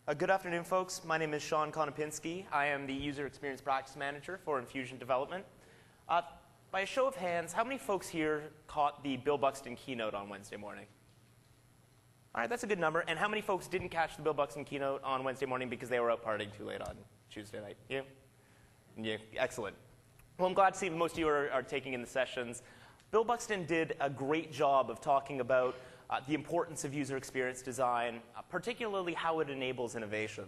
Good afternoon, folks. My name is Sean Konopinski. I am the User Experience Practice Manager for Infusion Development. By a show of hands, how many folks here caught the Bill Buxton keynote on Wednesday morning? All right, that's a good number. And how many folks didn't catch the Bill Buxton keynote on Wednesday morning because they were out partying too late on Tuesday night? You? Yeah, excellent. Well, I'm glad to see most of you are taking in the sessions. Bill Buxton did a great job of talking about the importance of user experience design, particularly how it enables innovation.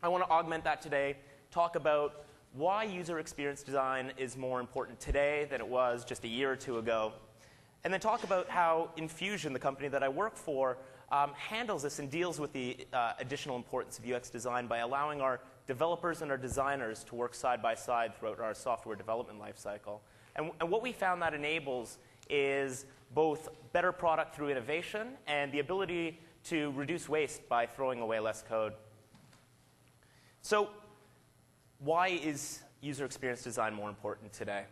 I want to augment that today, talk about why user experience design is more important today than it was just a year or two ago, and then talk about how Infusion, the company that I work for, handles this and deals with the additional importance of UX design by allowing our developers and our designers to work side by side throughout our software development lifecycle. And what we found that enables is both better product through innovation and the ability to reduce waste by throwing away less code. So why is user experience design more important today?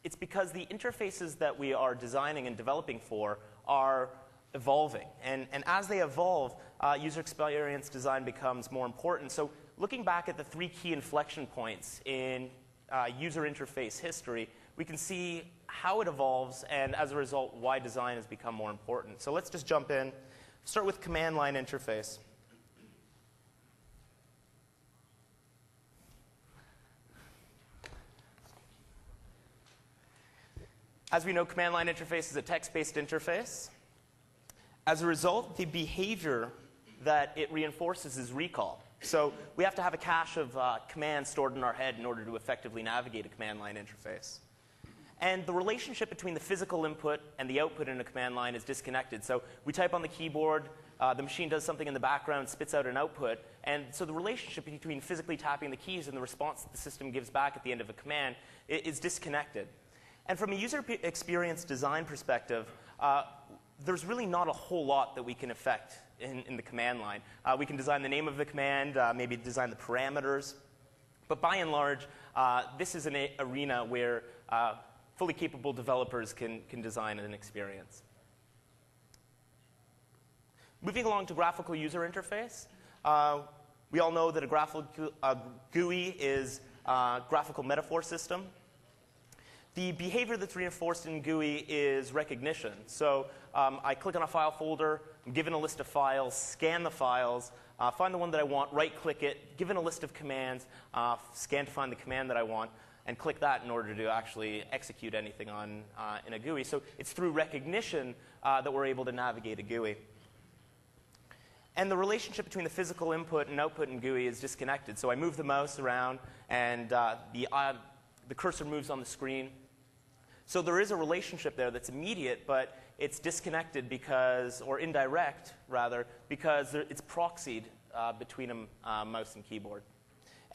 It's because the interfaces that we are designing and developing for are evolving. And as they evolve, user experience design becomes more important. So looking back at the three key inflection points in user interface history, we can see how it evolves and, as a result, why design has become more important. So let's just jump in. Start with command line interface. As we know, command line interface is a text-based interface. As a result, the behavior that it reinforces is recall. So we have to have a cache of commands stored in our head in order to effectively navigate a command line interface. And the relationship between the physical input and the output in a command line is disconnected. So we type on the keyboard, the machine does something in the background, spits out an output. And so the relationship between physically tapping the keys and the response that the system gives back at the end of a command is disconnected. And from a user experience design perspective, there's really not a whole lot that we can affect in the command line. We can design the name of the command, maybe design the parameters. But by and large, this is an arena where fully capable developers can design an experience. Moving along to graphical user interface, we all know that a graphical GUI is a graphical metaphor system. The behavior that's reinforced in GUI is recognition. So I click on a file folder, I'm given a list of files, scan the files, find the one that I want, right-click it, given a list of commands, scan to find the command that I want, and click that in order to actually execute anything in a GUI. So it's through recognition that we're able to navigate a GUI. And the relationship between the physical input and output in GUI is disconnected. So I move the mouse around, and the cursor moves on the screen. So there is a relationship there that's immediate, but it's disconnected because, or indirect rather, because it's proxied between a mouse and keyboard.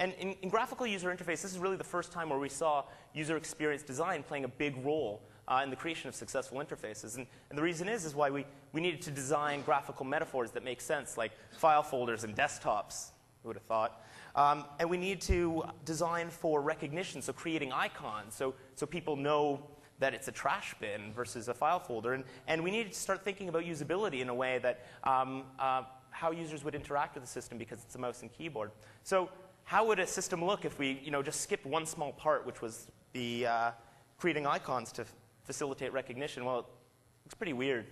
And in graphical user interface, this is really the first time where we saw user experience design playing a big role in the creation of successful interfaces. And the reason is why we needed to design graphical metaphors that make sense, like file folders and desktops. Who would have thought? And we need to design for recognition, so creating icons, so people know that it's a trash bin versus a file folder. And we needed to start thinking about usability in a way that how users would interact with the system because it's a mouse and keyboard. So how would a system look if we just skipped one small part, which was the creating icons to facilitate recognition? Well, it looks pretty weird.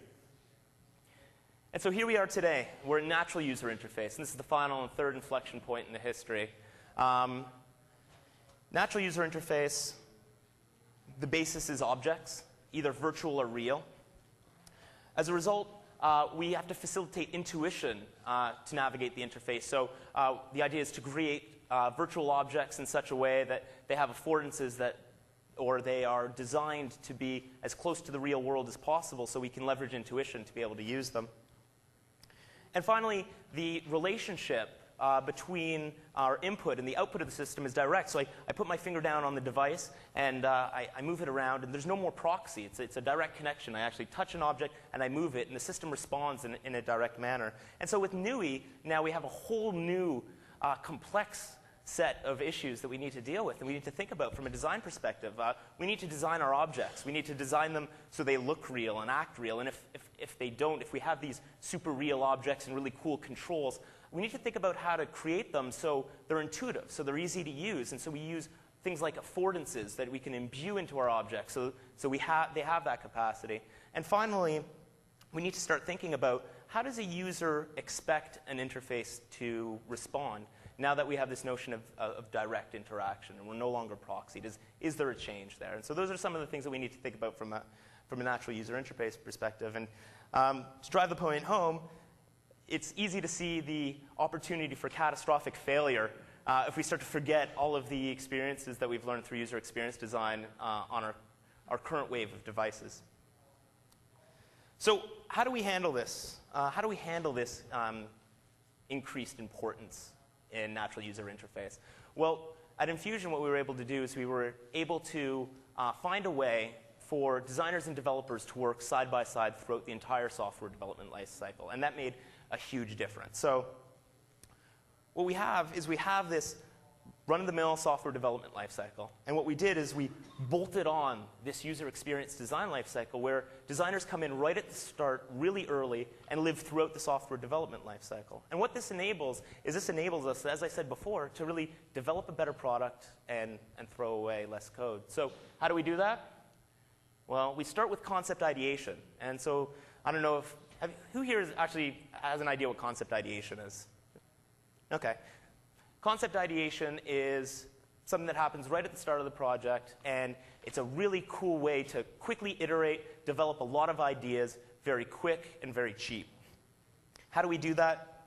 And so here we are today. We're in natural user interface, and this is the final and third inflection point in the history. Natural user interface, the basis is objects, either virtual or real. As a result, we have to facilitate intuition to navigate the interface. So the idea is to create virtual objects in such a way that they have affordances or they are designed to be as close to the real world as possible so we can leverage intuition to be able to use them. And finally, the relationship between our input and the output of the system is direct. So I put my finger down on the device, and I move it around, and there's no more proxy. It's a direct connection. I actually touch an object, and I move it, and the system responds in a direct manner. And so with NUI, now we have a whole new complex set of issues that we need to deal with and we need to think about from a design perspective. We need to design our objects. We need to design them so they look real and act real. And if they don't, if we have these super real objects and really cool controls, we need to think about how to create them so they're intuitive, so they're easy to use. And so we use things like affordances that we can imbue into our objects so they have that capacity. And finally, we need to start thinking about how does a user expect an interface to respond now that we have this notion of direct interaction and we're no longer proxied? Is there a change there? And so those are some of the things that we need to think about from a natural user interface perspective. And to drive the point home, it's easy to see the opportunity for catastrophic failure if we start to forget all of the experiences that we've learned through user experience design on our current wave of devices. So how do we handle this? How do we handle this increased importance in natural user interface? Well, at Infusion, what we were able to do is we were able to find a way for designers and developers to work side by side throughout the entire software development life cycle, and that made a huge difference. So what we have is we have this run-of-the-mill software development lifecycle. And what we did is we bolted on this user experience design lifecycle where designers come in right at the start, really early, and live throughout the software development lifecycle. And what this enables is this enables us, as I said before, to really develop a better product and throw away less code. So how do we do that? Well, we start with concept ideation. And so I don't know if who here actually has an idea what concept ideation is? Okay. Concept ideation is something that happens right at the start of the project, and it's a really cool way to quickly iterate, develop a lot of ideas very quick and very cheap. How do we do that?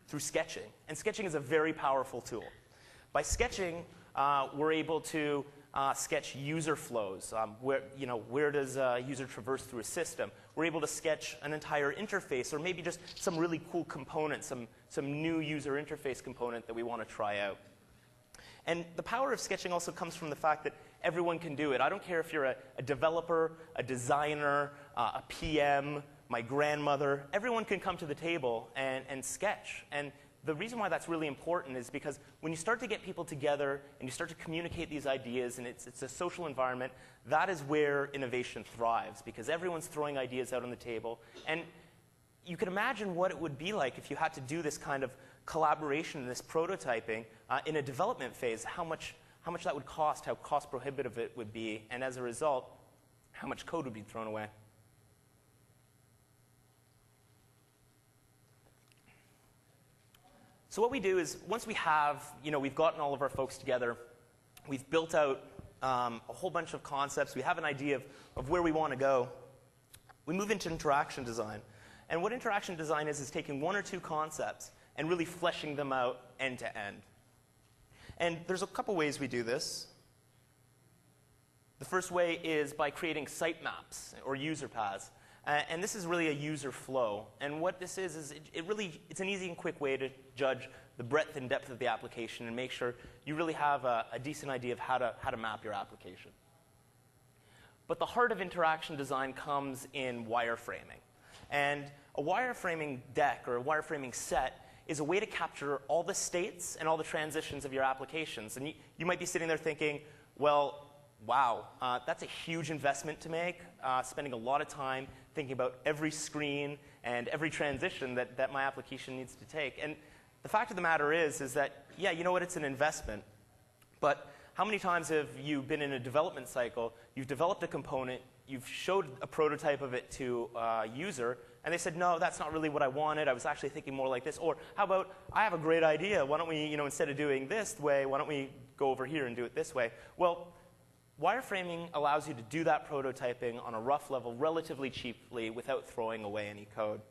Through sketching. And sketching is a very powerful tool. By sketching, we're able to sketch user flows. Where does a user traverse through a system? We're able to sketch an entire interface, or maybe just some really cool component, some new user interface component that we want to try out. And the power of sketching also comes from the fact that everyone can do it. I don't care if you're a developer, a designer, a PM, my grandmother. Everyone can come to the table and sketch. And the reason why that's really important is because when you start to get people together and you start to communicate these ideas and it's a social environment, that is where innovation thrives, because everyone's throwing ideas out on the table. And you can imagine what it would be like if you had to do this kind of collaboration and this prototyping in a development phase, how much that would cost, how cost prohibitive it would be, and as a result, how much code would be thrown away. So what we do is, once we have, we've gotten all of our folks together, we've built out a whole bunch of concepts, we have an idea of where we want to go, we move into interaction design. And what interaction design is taking one or two concepts and really fleshing them out end to end. And there's a couple ways we do this. The first way is by creating site maps or user paths. And this is really a user flow. And what this is it's an easy and quick way to judge the breadth and depth of the application and make sure you really have a decent idea of how to map your application. But the heart of interaction design comes in wireframing. And a wireframing deck or a wireframing set is a way to capture all the states and all the transitions of your applications. And you might be sitting there thinking, well, wow, that's a huge investment to make, spending a lot of time thinking about every screen and every transition that my application needs to take. And the fact of the matter is that, yeah, you know what, it's an investment. But how many times have you been in a development cycle, you've developed a component, you've showed a prototype of it to a user, and they said, no, that's not really what I wanted. I was actually thinking more like this. Or how about, I have a great idea. Why don't we, instead of doing this way, why don't we go over here and do it this way? Well, wireframing allows you to do that prototyping on a rough level relatively cheaply without throwing away any code.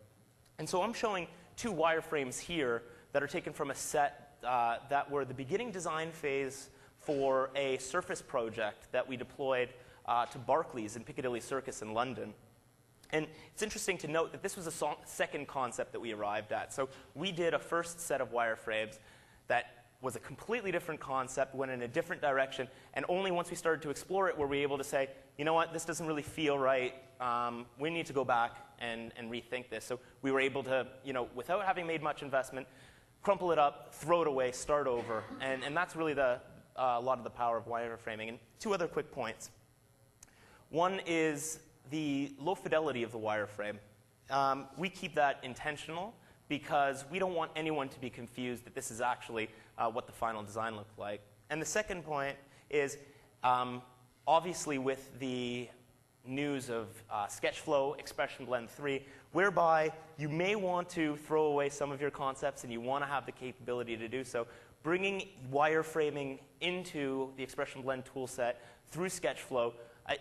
And so I'm showing two wireframes here that are taken from a set that were the beginning design phase for a Surface project that we deployed to Barclays in Piccadilly Circus in London. And it's interesting to note that this was a second concept that we arrived at. So we did a first set of wireframes that was a completely different concept, went in a different direction, and only once we started to explore it were we able to say, you know what, this doesn't really feel right, we need to go back and rethink this. So we were able to, without having made much investment, crumple it up, throw it away, start over. And that's really a lot of the power of wireframing. And two other quick points. One is the low fidelity of the wireframe. We keep that intentional because we don't want anyone to be confused that this is actually what the final design looked like. And the second point is, obviously with the news of SketchFlow Expression Blend 3, whereby you may want to throw away some of your concepts and you want to have the capability to do so, bringing wireframing into the Expression Blend toolset through SketchFlow,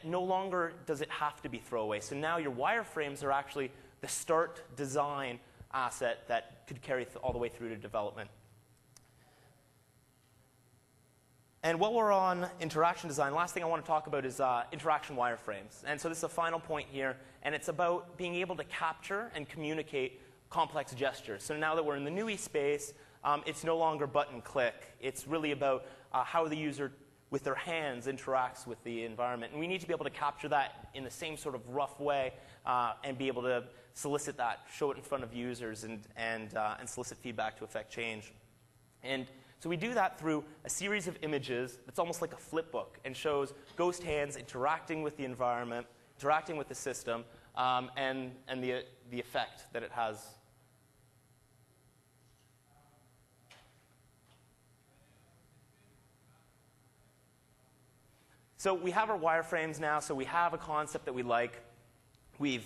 no longer does it have to be throwaway. So now your wireframes are actually the start design asset that could carry all the way through to development. And while we're on interaction design, last thing I want to talk about is interaction wireframes. And so this is a final point here, and it's about being able to capture and communicate complex gestures. So now that we're in the NUI space, it's no longer button click. It's really about how the user, with their hands, interacts with the environment. And we need to be able to capture that in the same sort of rough way and be able to solicit that, show it in front of users, and solicit feedback to affect change. And so we do that through a series of images that's almost like a flip book and shows ghost hands interacting with the environment, interacting with the system, and the effect that it has. So we have our wireframes now, so we have a concept that we like. We've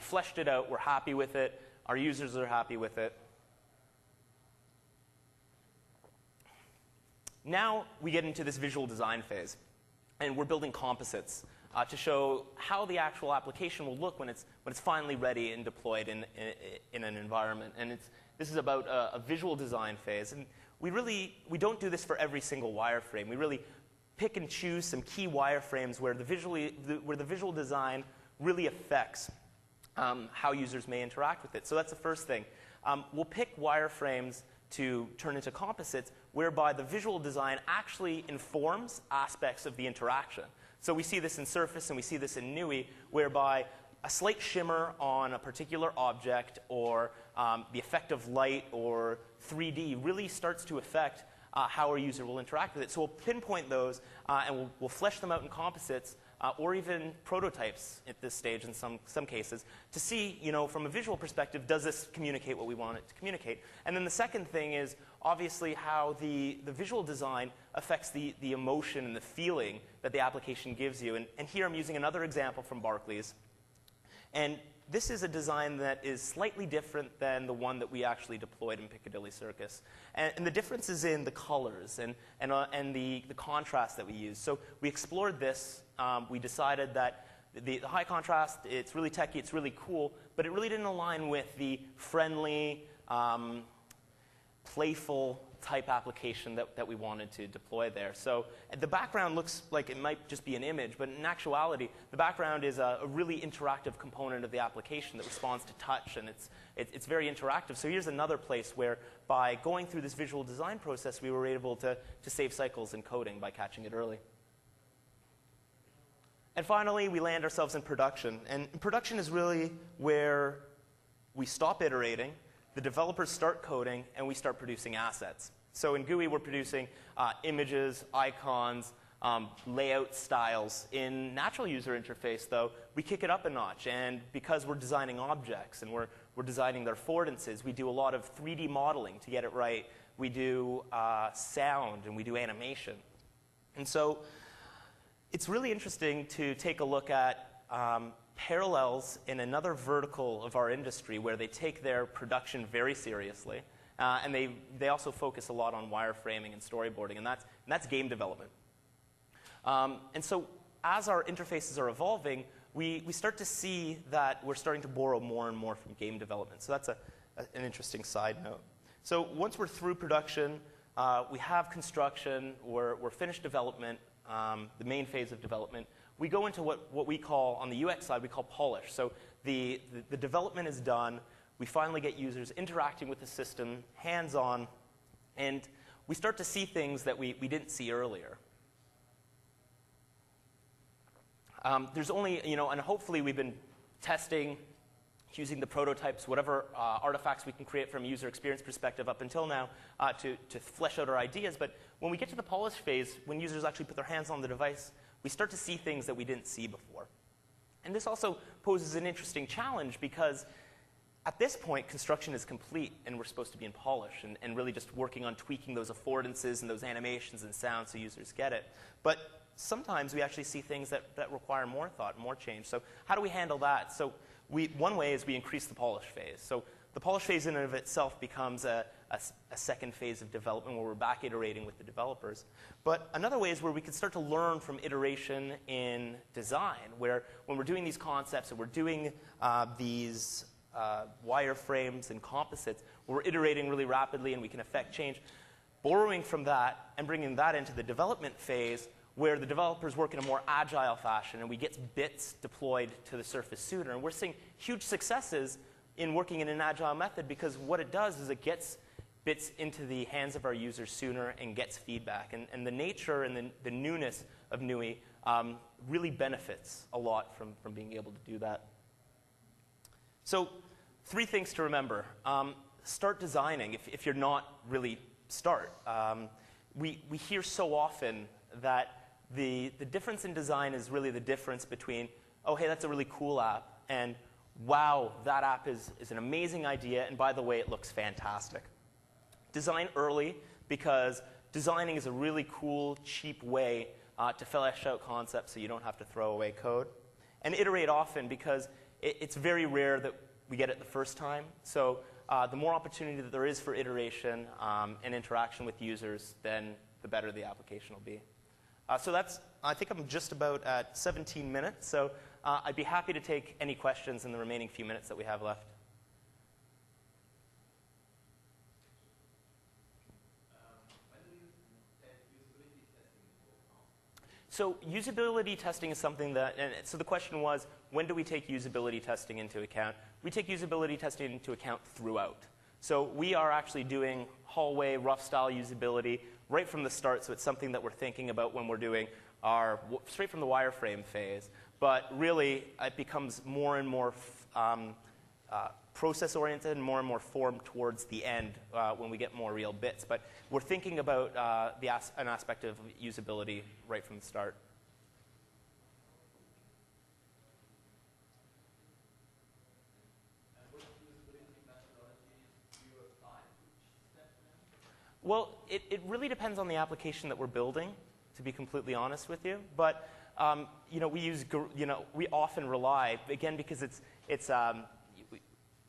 fleshed it out. We're happy with it. Our users are happy with it. Now we get into this visual design phase, and we're building composites to show how the actual application will look when it's finally ready and deployed in an environment. And this is about a visual design phase. And we don't do this for every single wireframe. We really pick and choose some key wireframes where the visual design really affects how users may interact with it. So that's the first thing. We'll pick wireframes to turn into composites whereby the visual design actually informs aspects of the interaction. So we see this in Surface and we see this in NUI, whereby a slight shimmer on a particular object or the effect of light or 3D really starts to affect how our user will interact with it. So we'll pinpoint those and we'll flesh them out in composites or even prototypes at this stage in some cases to see, from a visual perspective, does this communicate what we want it to communicate? And then the second thing is obviously how the visual design affects the emotion and the feeling that the application gives you. And here I'm using another example from Barclays. And this is a design that is slightly different than the one that we actually deployed in Piccadilly Circus. And the difference is in the colors and the contrast that we use. So we explored this. We decided that the high contrast, it's really techy, it's really cool, but it really didn't align with the friendly, playful type application that we wanted to deploy there. So the background looks like it might just be an image, but in actuality, the background is a really interactive component of the application that responds to touch, and it's very interactive. So here's another place where by going through this visual design process, we were able to save cycles in coding by catching it early. And finally, we land ourselves in production. And production is really where we stop iterating, the developers start coding, and we start producing assets. So in GUI, we're producing images, icons, layout styles. In natural user interface, though, we kick it up a notch. And because we're designing objects and we're designing their affordances, we do a lot of 3D modeling to get it right. We do sound, and we do animation. And so it's really interesting to take a look at parallels in another vertical of our industry where they take their production very seriously. And they also focus a lot on wireframing and storyboarding, and that's game development. And so as our interfaces are evolving, we start to see that we're starting to borrow more and more from game development. So that's an interesting side note. So once we're through production, we have construction, we're finished development, the main phase of development. We go into what we call, on the UX side, we call polish. So the development is done. We finally get users interacting with the system, hands-on, and we start to see things that we didn't see earlier. There's only, and hopefully we've been testing using the prototypes, whatever artifacts we can create from a user experience perspective up until now to flesh out our ideas. But when we get to the polish phase, when users actually put their hands on the device, we start to see things that we didn't see before. And this also poses an interesting challenge because at this point, construction is complete and we're supposed to be in polish and really just working on tweaking those affordances and those animations and sounds so users get it. But sometimes we actually see things that require more thought, more change. So how do we handle that? So one way is we increase the polish phase. So the polish phase in and of itself becomes a second phase of development where we're back iterating with the developers. But another way is where we can start to learn from iteration in design, where when we're doing these concepts and we're doing these wireframes and composites, where we're iterating really rapidly and we can affect change, borrowing from that and bringing that into the development phase where the developers work in a more agile fashion and we get bits deployed to the surface sooner. And we're seeing huge successes in working in an agile method because what it does is it gets bits into the hands of our users sooner and gets feedback. And the nature and the newness of NUI really benefits a lot from being able to do that. So 3 things to remember. Start designing if you're not really start. We hear so often that the difference in design is really the difference between, oh, hey, that's a really cool app, and wow, that app is an amazing idea, and by the way, it looks fantastic. Design early because designing is a really cool, cheap way to flesh out concepts so you don't have to throw away code. And iterate often because it's very rare that we get it the first time. So the more opportunity that there is for iteration and interaction with users, then the better the application will be. So I think I'm just about at 17 minutes. So I'd be happy to take any questions in the remaining few minutes that we have left. So usability testing is something that, and so the question was, when do we take usability testing into account? We take usability testing into account throughout. So we are actually doing hallway, rough style usability right from the start, so it's something that we're thinking about when we're doing our, straight from the wireframe phase. But really, it becomes more and more process-oriented and more formed towards the end when we get more real bits. But we're thinking about an aspect of usability right from the start. Well, it really depends on the application that we're building, to be completely honest with you. But we often rely, again, because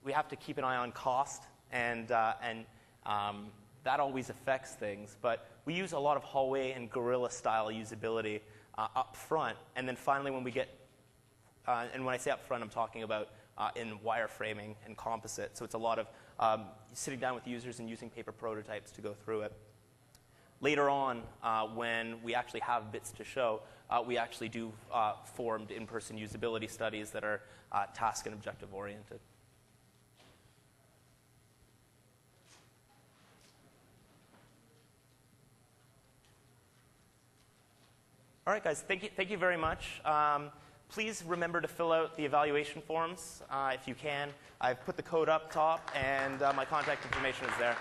we have to keep an eye on cost, and that always affects things. But we use a lot of hallway and guerrilla style usability up front, and then finally when we get, and when I say up front, I'm talking about in wireframing and composite. So it's a lot of sitting down with users and using paper prototypes to go through it. Later on, when we actually have bits to show, we actually do formed in-person usability studies that are task and objective oriented. All right, guys, thank you very much. Please remember to fill out the evaluation forms if you can. I've put the code up top, and my contact information is there.